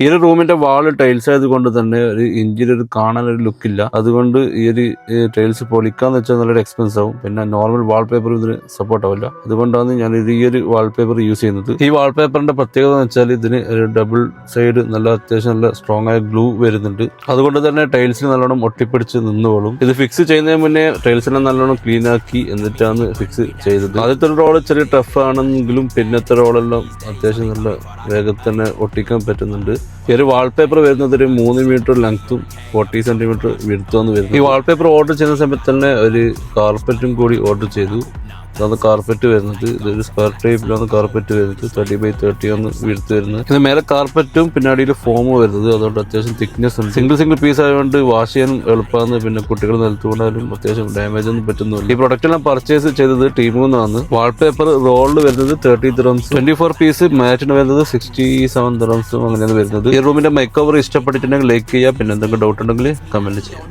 ഈ ഒരു റൂമിന്റെ വാള് ടൈൽസ് ആയതുകൊണ്ട് തന്നെ ഒരു ഇന്റീരിയർ കാണാൻ ഒരു ലുക്കില്ല. അതുകൊണ്ട് ഈ ഒരു ടൈൽസ് പൊളിക്കാന്ന് വെച്ചാൽ നല്ലൊരു എക്സ്പെൻസ് ആവും. പിന്നെ നോർമൽ വാൾപേപ്പർ ഇതിന് സപ്പോർട്ട് ആവില്ല. അതുകൊണ്ടാണ് ഞാൻ ഈ ഒരു വാൾപേപ്പർ യൂസ് ചെയ്യുന്നത്. ഈ വാൾപേപ്പറിന്റെ പ്രത്യേകത എന്ന് വെച്ചാൽ ഇതിന് ഒരു ഡബിൾ സൈഡ് നല്ല അത്യാവശ്യം നല്ല സ്ട്രോങ് ആയ ഗ്ലൂ വരുന്നുണ്ട്. അതുകൊണ്ട് തന്നെ ടൈൽസിന് നല്ലോണം ഒട്ടിപ്പിടിച്ച് നിന്നോളും. ഇത് ഫിക്സ് ചെയ്യുന്നതിന് മുന്നേ ടൈൽസിനെ നല്ലോണം ക്ലീൻ ആക്കി എന്നിട്ടാണ് ഫിക്സ് ചെയ്തത്. ആദ്യത്തെ റോള് ചെറിയ ടഫ് ആണെങ്കിലും പിന്നത്തെ റോളെല്ലാം അത്യാവശ്യം നല്ല വേഗത്തിൽ തന്നെ ഒട്ടിക്കാൻ പറ്റുന്നുണ്ട്. ഈ ഒരു വാൾപേപ്പർ വരുന്നത് ഒരു 3 മീറ്റർ ലെങ്ത്തും 40 സെന്റിമീറ്റർ വിഡ്ത്തുമാണ് വരുന്നത്. ഈ വാൾപേപ്പർ ഓർഡർ ചെയ്യുന്ന സമയത്ത് തന്നെ ഒരു കാർപ്പറ്റും കൂടി ഓർഡർ ചെയ്തു. ഇതാണ് കാർപ്പറ്റ് വരുന്നത്. ഇതൊരു സ്ക്വയർ ടൈപ്പിലാണ് കാർപ്പറ്റ് വരുന്നത്. 30x30 ആണ് വിഡ്ത്ത് വരുന്നത്. ഇത് മേലെ കാർപ്പറ്റും പിന്നെ അടിയിൽ ഫോമും വരുന്നത്. അതുകൊണ്ട് അത്യാവശ്യം തിക്നെസ് ഉണ്ട്. സിംഗിൾ പീസ് ആയതുകൊണ്ട് വാഷ് ചെയ്യാൻ എളുപ്പമാണ്. പിന്നെ കുട്ടികൾ നിലത്തുകൊണ്ടാലും അത്യാവശ്യം ഡാമേജ് ഒന്നും പറ്റുന്നില്ല. ഈ പ്രൊഡക്റ്റ് എല്ലാം പർച്ചേസ് ചെയ്തത് ടീമൂന്നാണ്. വാൾപേപ്പർ റോളിൽ വരുന്നത് 30 dirhams, 24 പീസ് മാറ്റിന് വരുന്നത് 67 dirhams അങ്ങനെയാണ് വരുന്നത്. ഈ റൂമിന്റെ മേക്ക് ഓവർ ഇഷ്ടപ്പെട്ടിട്ടുണ്ടെങ്കിൽ ലൈക്ക് ചെയ്യുക. പിന്നെ എന്തെങ്കിലും ഡൗട്ട് ഉണ്ടെങ്കിൽ കമന്റ് ചെയ്യാം.